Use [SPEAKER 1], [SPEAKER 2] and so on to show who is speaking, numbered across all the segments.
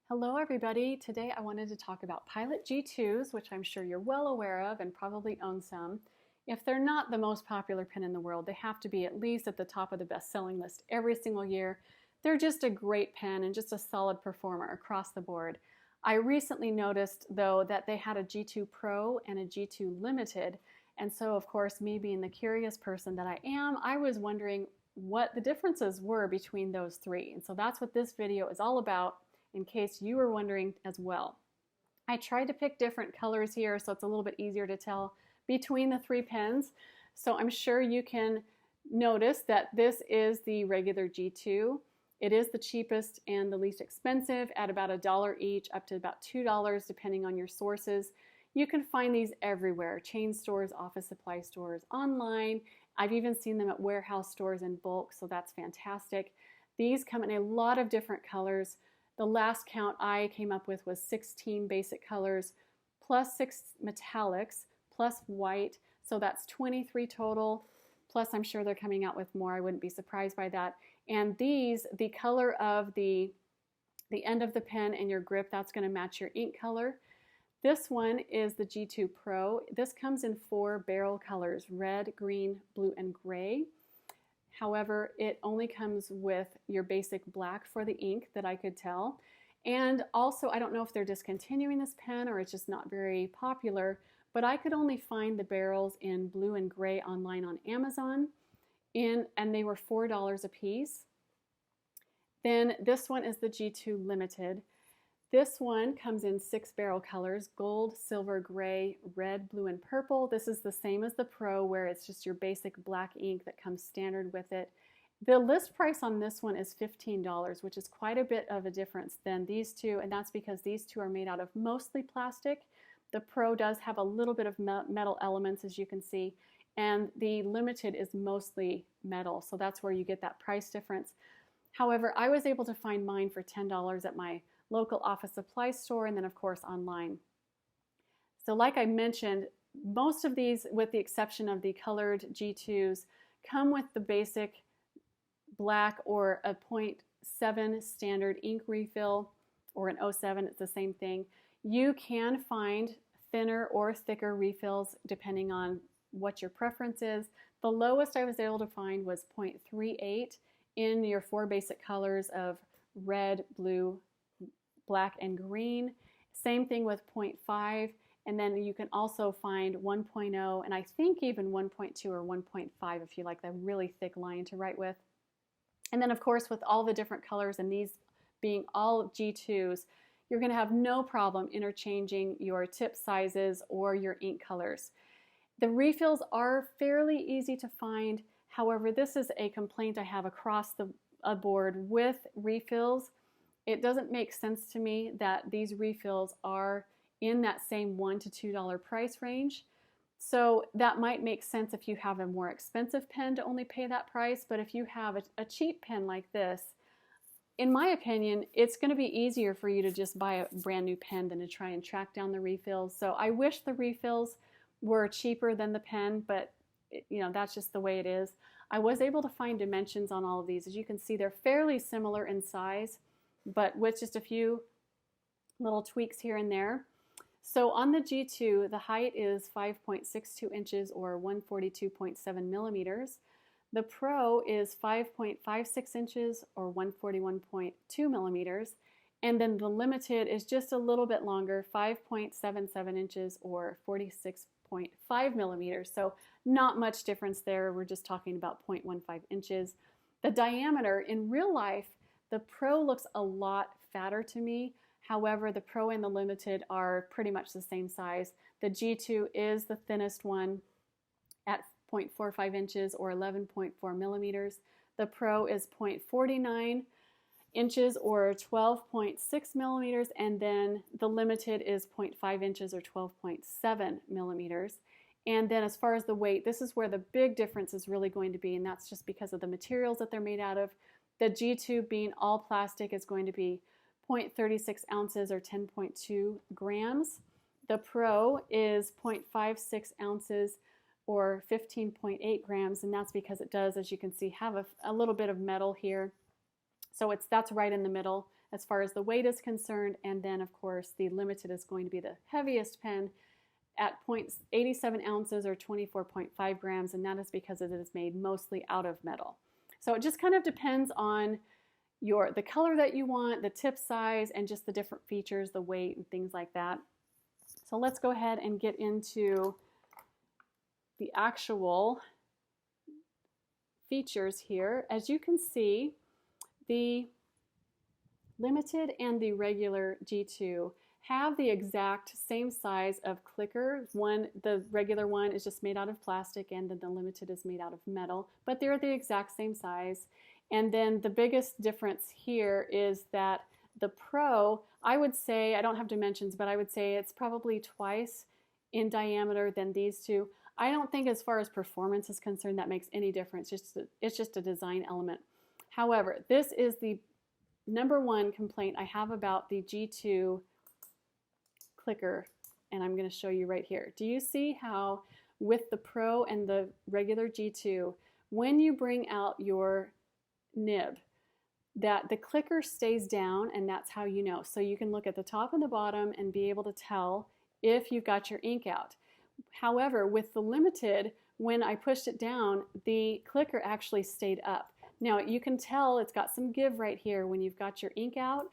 [SPEAKER 1] Hello everybody. Today I wanted to talk about Pilot G2s, which I'm sure you're well aware of and probably own some. If they're not the most popular pen in the world, they have to be at least at the top of the best-selling list every single year. They're just a great pen and just a solid performer across the board. I recently noticed though that they had a G2 Pro and a G2 Limited, and so of course me being the curious person that I am, I was wondering what the differences were between those three. And so that's what this video is all about, in case you were wondering as well. I tried to pick different colors here so it's a little bit easier to tell between the three pens. So I'm sure you can notice that this is the regular G2. It is the cheapest and the least expensive at about $1 each, up to about $2 depending on your sources. You can find these everywhere, chain stores, office supply stores, online. I've even seen them at warehouse stores in bulk, so that's fantastic. These come in a lot of different colors. The last count I came up with was 16 basic colors, plus 6 metallics, plus white, so that's 23 total, plus I'm sure they're coming out with more. I wouldn't be surprised by that. And these, the color of the end of the pen and your grip, that's going to match your ink color. This one is the G2 Pro. This comes in 4 barrel colors, red, green, blue, and gray. However, it only comes with your basic black for the ink that I could tell. And also, I don't know if they're discontinuing this pen or it's just not very popular, but I could only find the barrels in blue and gray online on Amazon, and they were $4 a piece. Then this one is the G2 Limited. This one comes in 6 barrel colors, gold, silver, gray, red, blue, and purple. This is the same as the Pro, where it's just your basic black ink that comes standard with it. The list price on this one is $15, which is quite a bit of a difference than these two, and that's because these two are made out of mostly plastic. The Pro does have a little bit of metal elements, as you can see, and the Limited is mostly metal, so that's where you get that price difference. However, I was able to find mine for $10 at my local office supply store, and then of course online. So like I mentioned, most of these, with the exception of the colored G2s, come with the basic black or a 0.7 standard ink refill, or an 0.7, it's the same thing. You can find thinner or thicker refills depending on what your preference is. The lowest I was able to find was 0.38 in your 4 basic colors of red, blue, black, and green. Same thing with 0.5, and then you can also find 1.0 and I think even 1.2 or 1.5 if you like the really thick line to write with. And then of course with all the different colors, and these being all G2s, you're going to have no problem interchanging your tip sizes or your ink colors. The refills are fairly easy to find. However, this is a complaint I have across the board with refills. It doesn't make sense to me that these refills are in that same $1 to $2 price range. So that might make sense if you have a more expensive pen to only pay that price, but if you have a cheap pen like this, in my opinion, it's going to be easier for you to just buy a brand new pen than to try and track down the refills. So I wish the refills were cheaper than the pen, but you know, that's just the way it is. I was able to find dimensions on all of these. As you can see, they're fairly similar in size, but with just a few little tweaks here and there. So on the G2, the height is 5.62 inches or 142.7 millimeters. The Pro is 5.56 inches or 141.2 millimeters. And then the Limited is just a little bit longer, 5.77 inches or 46.5 millimeters. So not much difference there. We're just talking about 0.15 inches. The diameter in real life, the Pro looks a lot fatter to me. However, the Pro and the Limited are pretty much the same size. The G2 is the thinnest one at 0.45 inches or 11.4 millimeters. The Pro is 0.49 inches or 12.6 millimeters, and then the Limited is 0.5 inches or 12.7 millimeters. And then as far as the weight, this is where the big difference is really going to be, and that's just because of the materials that they're made out of. The G2 being all plastic is going to be 0.36 ounces or 10.2 grams. The Pro is 0.56 ounces or 15.8 grams, and that's because it does, as you can see, have a little bit of metal here. So that's right in the middle. as far as the weight is concerned. And then, of course, the Limited is going to be the heaviest pen at 0.87 ounces or 24.5 grams, and that is because it is made mostly out of metal. So it just kind of depends on the color that you want, the tip size, and just the different features, the weight, and things like that. So let's go ahead and get into the actual features here. As you can see, the Limited and the regular G2 have the exact same size of clicker. The regular one is just made out of plastic, and then the Limited is made out of metal, but they're the exact same size. And then the biggest difference here is that the Pro, I would say, I don't have dimensions, but I would say it's probably twice in diameter than these two. I don't think as far as performance is concerned that makes any difference. It's just a design element. However, this is the number one complaint I have about the G2 clicker, and I'm going to show you right here. Do you see how with the Pro and the regular G2, when you bring out your nib, that the clicker stays down, and that's how you know. So you can look at the top and the bottom and be able to tell if you've got your ink out. However, with the Limited, when I pushed it down, the clicker actually stayed up. Now you can tell it's got some give right here when you've got your ink out,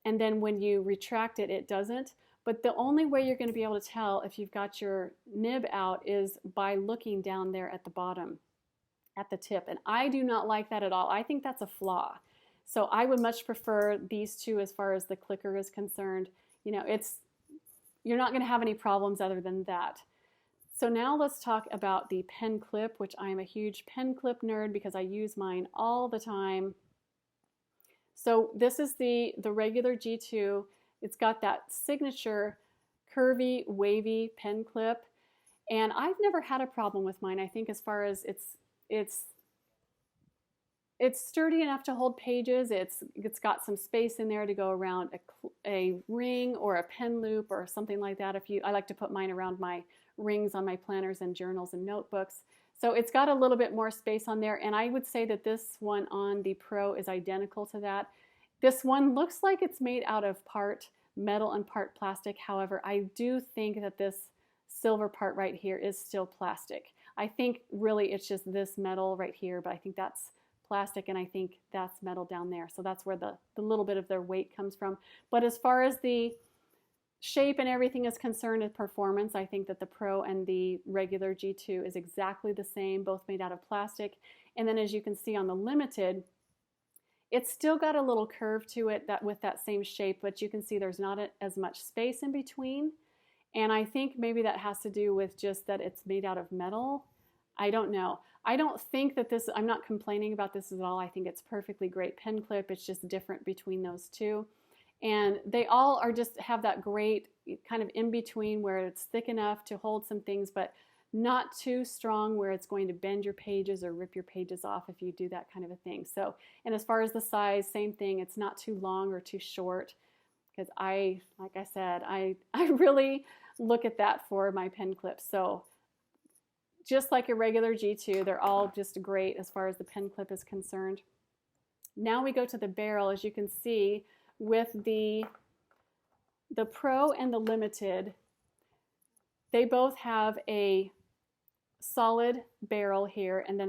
[SPEAKER 1] and then when you retract it, it doesn't. But the only way you're going to be able to tell if you've got your nib out is by looking down there at the bottom, at the tip. And I do not like that at all. I think that's a flaw. So I would much prefer these two as far as the clicker is concerned. You know, you're not going to have any problems other than that. So now let's talk about the pen clip, which I am a huge pen clip nerd because I use mine all the time. So this is the regular G2. It's got that signature curvy, wavy pen clip, and I've never had a problem with mine. I think as far as it's sturdy enough to hold pages. It's got some space in there to go around a ring or a pen loop or something like that. I like to put mine around my rings on my planners and journals and notebooks. So it's got a little bit more space on there, and I would say that this one on the Pro is identical to that. This one looks like it's made out of part metal and part plastic. However, I do think that this silver part right here is still plastic. I think really it's just this metal right here, but I think that's plastic, and I think that's metal down there. So that's where the little bit of their weight comes from. But as far as the shape and everything is concerned with performance, I think that the Pro and the regular G2 is exactly the same, both made out of plastic. And then as you can see on the Limited, it's still got a little curve to it with that same shape, but you can see there's not as much space in between. And I think maybe that has to do with just that it's made out of metal. I don't know. I don't think that I'm not complaining about this at all. I think it's perfectly great pen clip. It's just different between those two. And they all have that great kind of in between where it's thick enough to hold some things, but not too strong where it's going to bend your pages or rip your pages off if you do that kind of a thing. So, and as far as the size, same thing. It's not too long or too short, because like I said, I really look at that for my pen clips. So just like a regular G2, they're all just great as far as the pen clip is concerned. Now we go to the barrel. As you can see, with the Pro and the Limited, they both have a solid barrel here, and then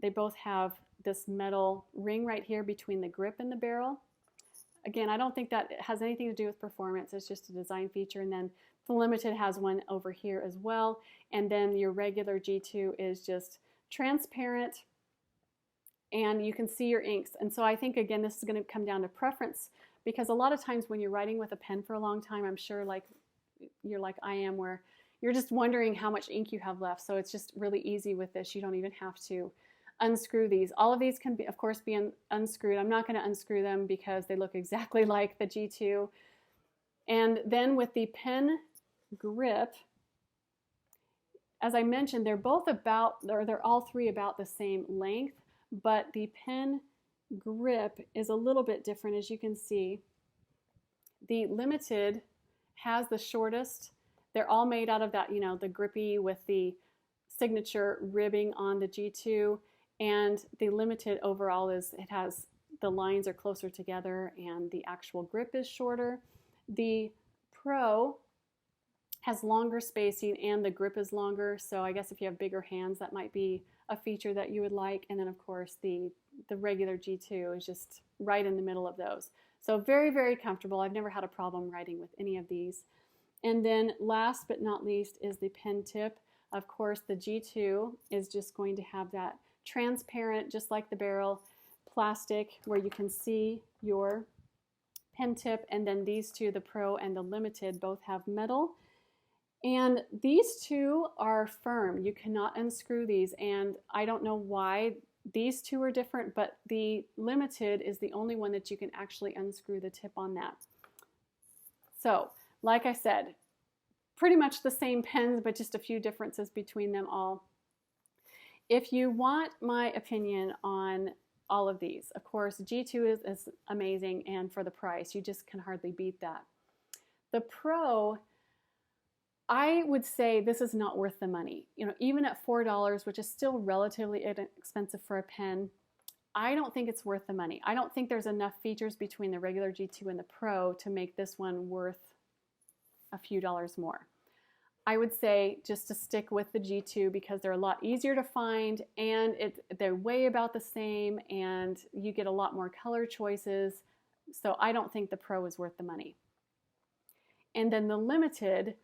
[SPEAKER 1] they both have this metal ring right here between the grip and the barrel. Again, I don't think that has anything to do with performance. It's just a design feature. And then the Limited has one over here as well. And then your regular G2 is just transparent, and you can see your inks. And so I think, again, this is going to come down to preference, because a lot of times when you're writing with a pen for a long time, I'm sure you're like I am, where you're just wondering how much ink you have left. So it's just really easy with this. You don't even have to unscrew these. All of these can be, of course, be unscrewed. I'm not going to unscrew them because they look exactly like the G2. And then with the pen grip, as I mentioned, they're all three about the same length, but the pen grip is a little bit different. As you can see, the Limited has the shortest. They're all made out of that, the grippy with the signature ribbing on the G2, and the Limited overall has the lines are closer together and the actual grip is shorter. The Pro has longer spacing and the grip is longer, so I guess if you have bigger hands, that might be a feature that you would like. And then of course the regular G2 is just right in the middle of those. So very, very comfortable. I've never had a problem writing with any of these. And then last but not least is the pen tip. Of course, the G2 is just going to have that transparent, just like the barrel, plastic where you can see your pen tip. And then these two, the Pro and the Limited, both have metal. And these two are firm. You cannot unscrew these. And I don't know why these two are different, but the Limited is the only one that you can actually unscrew the tip on that. So, like I said, pretty much the same pens, but just a few differences between them all. If you want my opinion on all of these, of course, G2 is amazing, and for the price, you just can hardly beat that. The Pro, I would say this is not worth the money. You know, even at $4, which is still relatively inexpensive for a pen, I don't think it's worth the money. I don't think there's enough features between the regular G2 and the Pro to make this one worth a few dollars more. I would say just to stick with the G2 because they're a lot easier to find and they weigh about the same and you get a lot more color choices. So I don't think the Pro is worth the money. And then the Limited,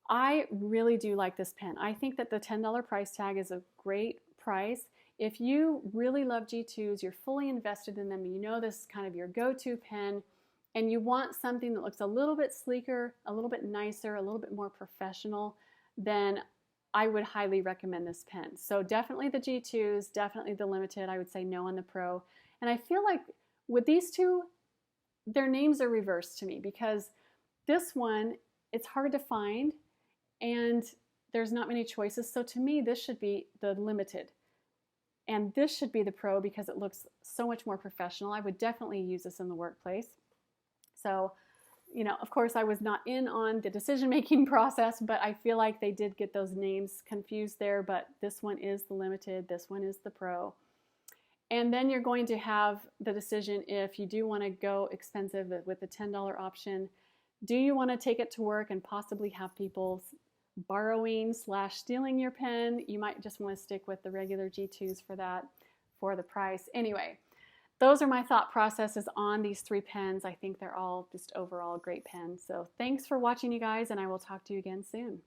[SPEAKER 1] I really do like this pen. I think that the $10 price tag is a great price. If you really love G2s, you're fully invested in them, you know this is kind of your go-to pen, and you want something that looks a little bit sleeker, a little bit nicer, a little bit more professional, then I would highly recommend this pen. So definitely the G2s, definitely the Limited. I would say no on the Pro. And I feel like with these two, their names are reversed to me because this one, it's hard to find and there's not many choices. So to me, this should be the Limited. And this should be the Pro because it looks so much more professional. I would definitely use this in the workplace. So, you know, of course I was not in on the decision-making process, but I feel like they did get those names confused there, but this one is the Limited, this one is the Pro. And then you're going to have the decision if you do want to go expensive with the $10 option. Do you want to take it to work and possibly have people borrowing / stealing your pen? You might just want to stick with the regular G2s for that, for the price. Anyway, those are my thought processes on these three pens. I think they're all just overall great pens. So thanks for watching, you guys, and I will talk to you again soon.